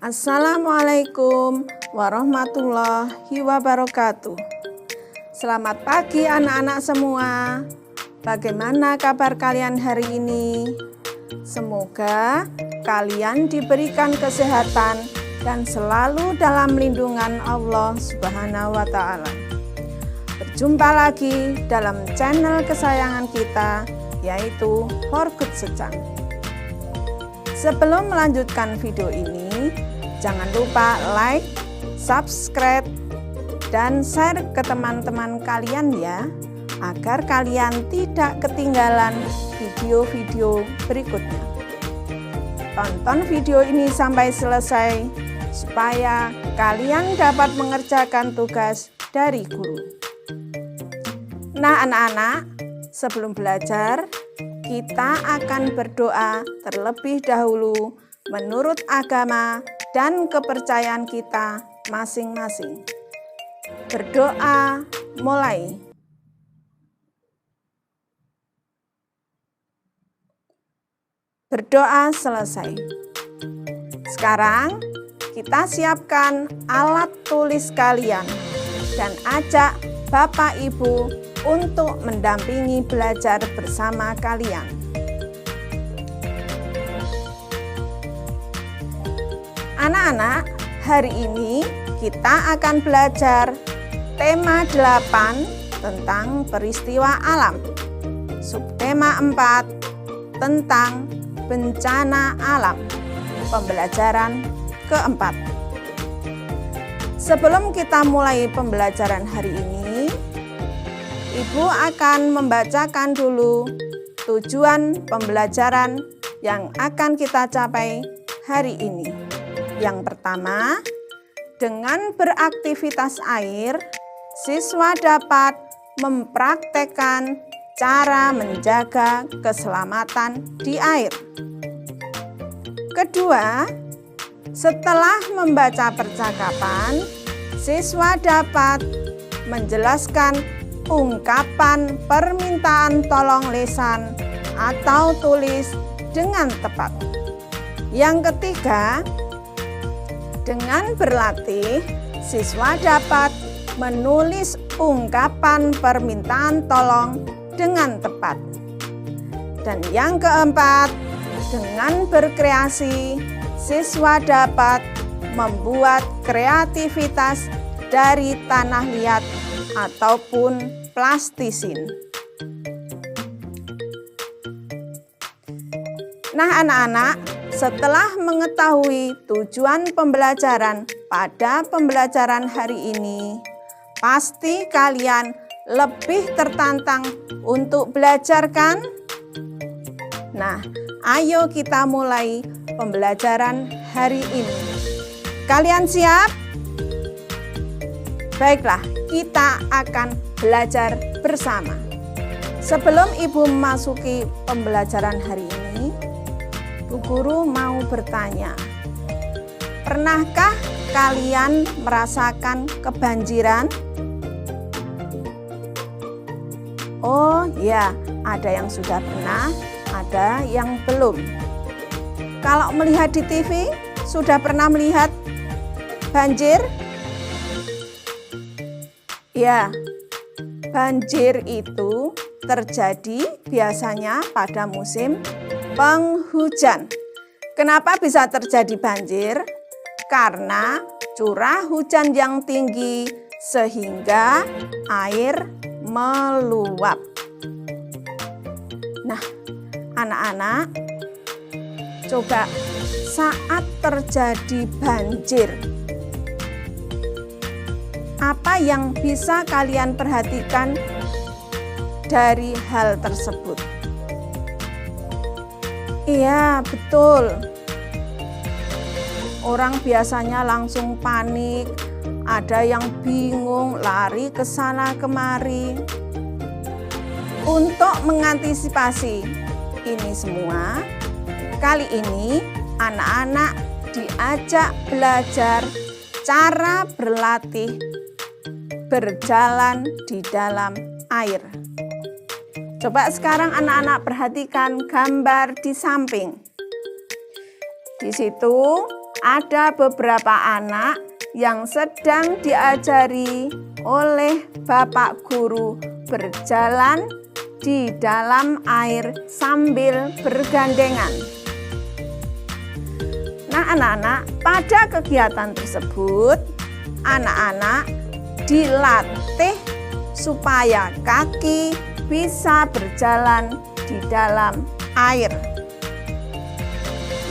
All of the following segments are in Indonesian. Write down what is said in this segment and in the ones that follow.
Assalamualaikum warahmatullahi wabarakatuh. Selamat pagi anak-anak semua. Bagaimana kabar kalian hari ini? Semoga kalian diberikan kesehatan dan selalu dalam lindungan Allah Subhanahu wa Ta'ala. Berjumpa lagi dalam channel kesayangan kita, yaitu For Good Secang. Sebelum melanjutkan video ini, jangan lupa like, subscribe, dan share ke teman-teman kalian ya, agar kalian tidak ketinggalan video-video berikutnya. Tonton video ini sampai selesai, supaya kalian dapat mengerjakan tugas dari guru. Nah anak-anak, sebelum belajar, kita akan berdoa terlebih dahulu menurut agama dan kepercayaan kita masing-masing. Berdoa mulai. Berdoa selesai. Sekarang kita siapkan alat tulis kalian dan ajak Bapak Ibu untuk mendampingi belajar bersama kalian. Anak-anak, hari ini kita akan belajar tema 8 tentang peristiwa alam. Subtema 4 tentang bencana alam. Pembelajaran keempat. Sebelum kita mulai pembelajaran hari ini, Ibu akan membacakan dulu tujuan pembelajaran yang akan kita capai hari ini. Yang pertama, dengan beraktivitas air, siswa dapat mempraktekkan cara menjaga keselamatan di air. Kedua, setelah membaca percakapan, siswa dapat menjelaskan ungkapan permintaan tolong lisan atau tulis dengan tepat. Yang ketiga, dengan berlatih, siswa dapat menulis ungkapan permintaan tolong dengan tepat. Dan yang keempat, dengan berkreasi, siswa dapat membuat kreativitas dari tanah liat ataupun plastisin. Nah anak-anak, setelah mengetahui tujuan pembelajaran pada pembelajaran hari ini, pasti kalian lebih tertantang untuk belajar kan? Nah, ayo kita mulai pembelajaran hari ini. Kalian siap? Baiklah, kita akan belajar bersama. Sebelum Ibu memasuki pembelajaran hari ini, Bu Guru mau bertanya, pernahkah kalian merasakan kebanjiran? Oh ya, ada yang sudah pernah, ada yang belum. Kalau melihat di TV, sudah pernah melihat banjir? Ya, banjir itu terjadi biasanya pada musim penghujan. Kenapa bisa terjadi banjir? Karena curah hujan yang tinggi sehingga air meluap. Nah, anak-anak, coba saat terjadi banjir, apa yang bisa kalian perhatikan dari hal tersebut? Iya, betul. Orang biasanya langsung panik, ada yang bingung, lari ke sana kemari. Untuk mengantisipasi ini semua, kali ini anak-anak diajak belajar cara berlatih berjalan di dalam air. Coba sekarang anak-anak perhatikan gambar di samping. Di situ ada beberapa anak yang sedang diajari oleh Bapak Guru berjalan di dalam air sambil bergandengan. Nah, anak-anak, pada kegiatan tersebut, anak-anak dilatih supaya kaki bisa berjalan di dalam air.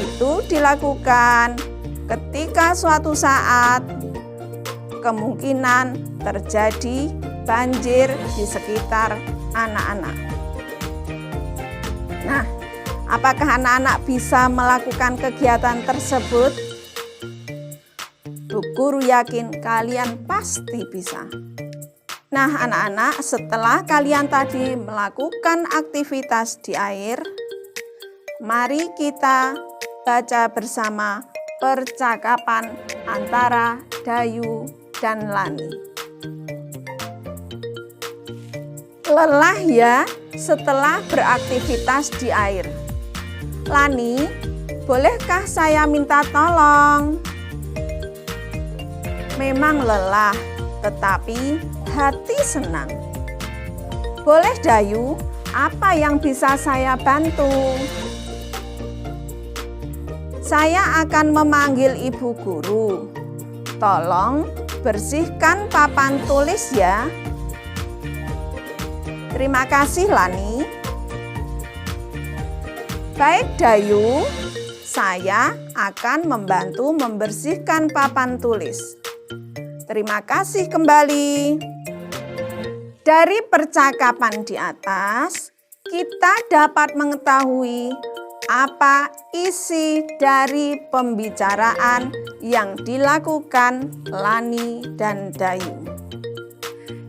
Itu dilakukan ketika suatu saat kemungkinan terjadi banjir di sekitar anak-anak. Nah, apakah anak-anak bisa melakukan kegiatan tersebut? Bu Guru yakin kalian pasti bisa. Nah, anak-anak, setelah kalian tadi melakukan aktivitas di air, mari kita baca bersama percakapan antara Dayu dan Lani. Lelah ya setelah beraktivitas di air. Lani, bolehkah saya minta tolong? Memang lelah, tetapi hati senang. Boleh Dayu, apa yang bisa saya bantu? Saya akan memanggil Ibu Guru. Tolong bersihkan papan tulis ya. Terima kasih Lani. Baik Dayu, saya akan membantu membersihkan papan tulis. Terima kasih kembali. Dari percakapan di atas, kita dapat mengetahui apa isi dari pembicaraan yang dilakukan Lani dan Dayu.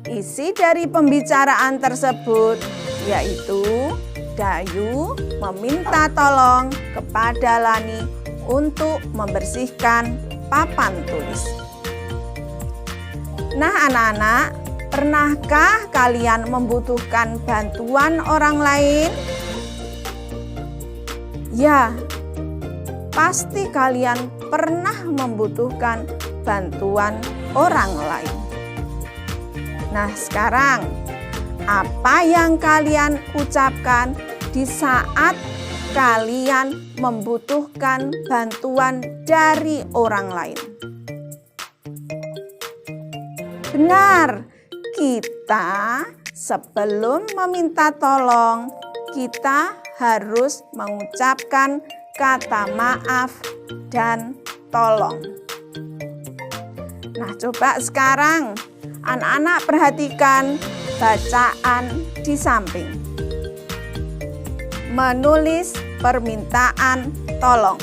Isi dari pembicaraan tersebut yaitu Dayu meminta tolong kepada Lani untuk membersihkan papan tulis. Nah, anak-anak, pernahkah kalian membutuhkan bantuan orang lain? Ya, pasti kalian pernah membutuhkan bantuan orang lain. Nah, sekarang apa yang kalian ucapkan di saat kalian membutuhkan bantuan dari orang lain? Benar, kita sebelum meminta tolong, kita harus mengucapkan kata maaf dan tolong. Nah, coba sekarang anak-anak perhatikan bacaan di samping. Menulis permintaan tolong.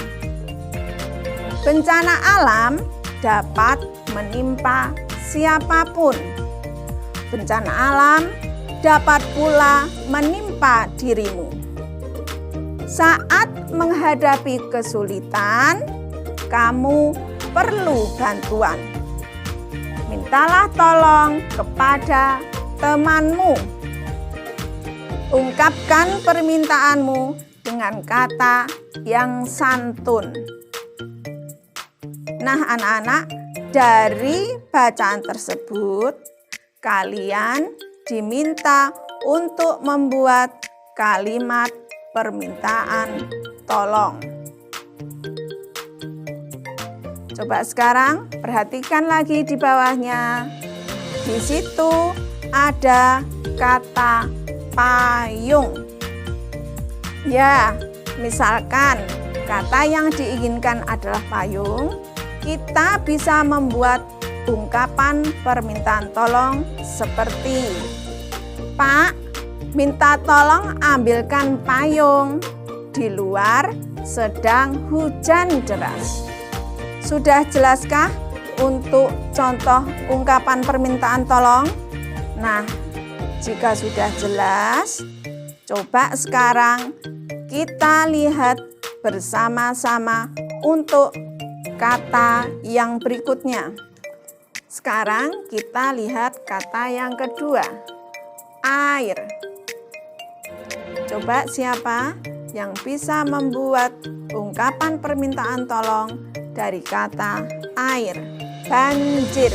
Bencana alam dapat menimpa siapapun. Bencana alam dapat pula menimpa dirimu. Saat menghadapi kesulitan, kamu perlu bantuan. Mintalah tolong kepada temanmu. Ungkapkan permintaanmu dengan kata yang santun. Nah, anak-anak, dari bacaan tersebut, kalian diminta untuk membuat kalimat permintaan tolong. Coba sekarang perhatikan lagi di bawahnya. Di situ ada kata payung. Ya, misalkan kata yang diinginkan adalah payung, kita bisa membuat ungkapan permintaan tolong seperti, Pak, minta tolong ambilkan payung. Di luar sedang hujan deras. Sudah jelaskah untuk contoh ungkapan permintaan tolong? Nah, jika sudah jelas, coba sekarang kita lihat bersama-sama untuk kata yang berikutnya. Sekarang kita lihat kata yang kedua, air. Coba siapa yang bisa membuat ungkapan permintaan tolong dari kata air, banjir,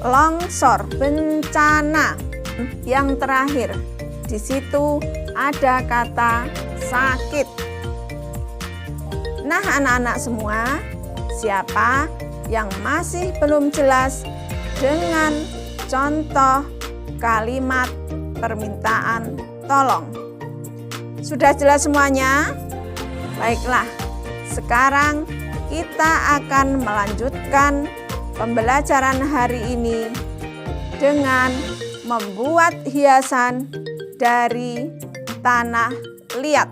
longsor, bencana. Yang terakhir, di situ ada kata sakit. Nah, anak-anak semua, siapa yang masih belum jelas dengan contoh kalimat permintaan tolong? Sudah jelas semuanya? Baiklah, sekarang kita akan melanjutkan pembelajaran hari ini dengan membuat hiasan dari tanah liat.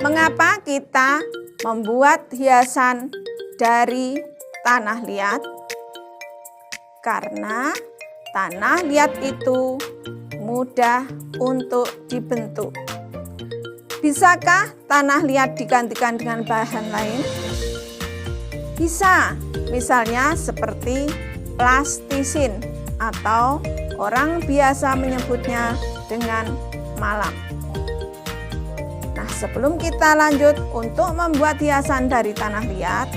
Mengapa kita membuat hiasan dari tanah liat? Karena tanah liat itu mudah untuk dibentuk. Bisakah tanah liat digantikan dengan bahan lain? Bisa, misalnya seperti plastisin atau orang biasa menyebutnya dengan malam. Nah, sebelum kita lanjut untuk membuat hiasan dari tanah liat,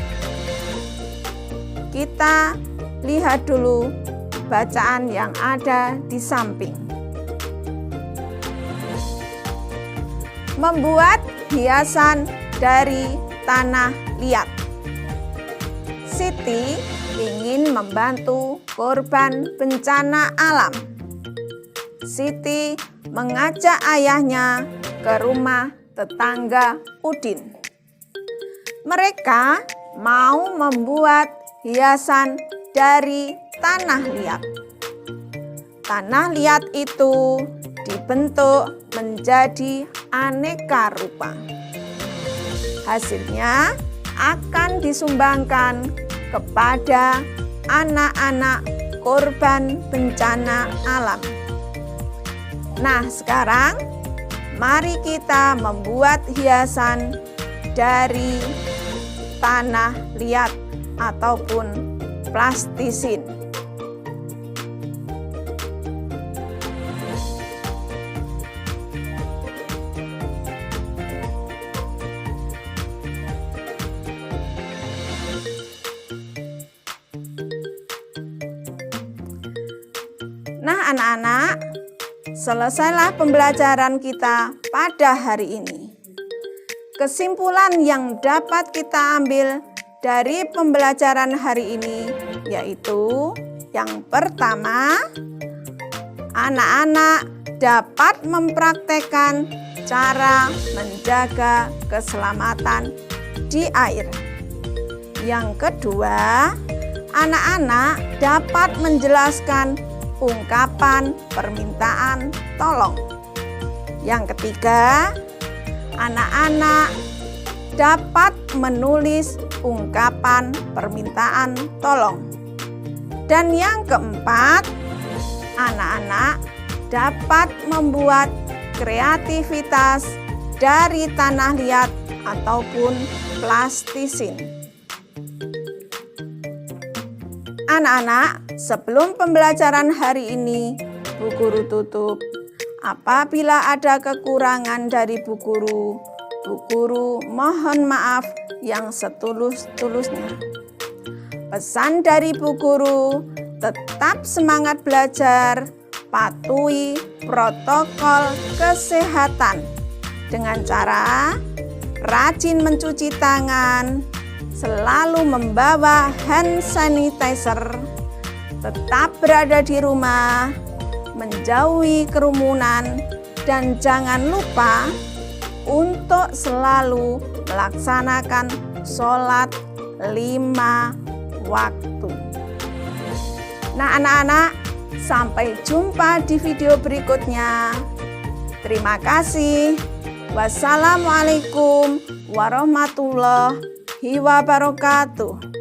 kita lihat dulu bacaan yang ada di samping. Membuat hiasan dari tanah liat. Siti ingin membantu korban bencana alam. Siti mengajak ayahnya ke rumah tetangga Udin. Mereka mau membuat hiasan dari tanah liat. Tanah liat itu dibentuk menjadi aneka rupa. Hasilnya akan disumbangkan kepada anak-anak korban bencana alam. Nah, sekarang mari kita membuat hiasan dari tanah liat ataupun plastisin. Nah, anak-anak, selesailah pembelajaran kita pada hari ini. Kesimpulan yang dapat kita ambil dari pembelajaran hari ini yaitu yang pertama, anak-anak dapat mempraktekkan cara menjaga keselamatan di air. Yang kedua, anak-anak dapat menjelaskan ungkapan permintaan tolong. Yang ketiga, anak-anak dapat menulis ungkapan permintaan tolong. Dan yang keempat, anak-anak dapat membuat kreativitas dari tanah liat ataupun plastisin. Anak-anak, sebelum pembelajaran hari ini, Bu Guru tutup. Apabila ada kekurangan dari Bu Guru mohon maaf yang setulus-tulusnya. Pesan dari Bu Guru, tetap semangat belajar, patuhi protokol kesehatan dengan cara rajin mencuci tangan, selalu membawa hand sanitizer, tetap berada di rumah, menjauhi kerumunan, dan jangan lupa untuk selalu melaksanakan sholat 5 waktu. Nah, anak-anak, sampai jumpa di video berikutnya. Terima kasih. Wassalamualaikum warahmatullahi wabarakatuh.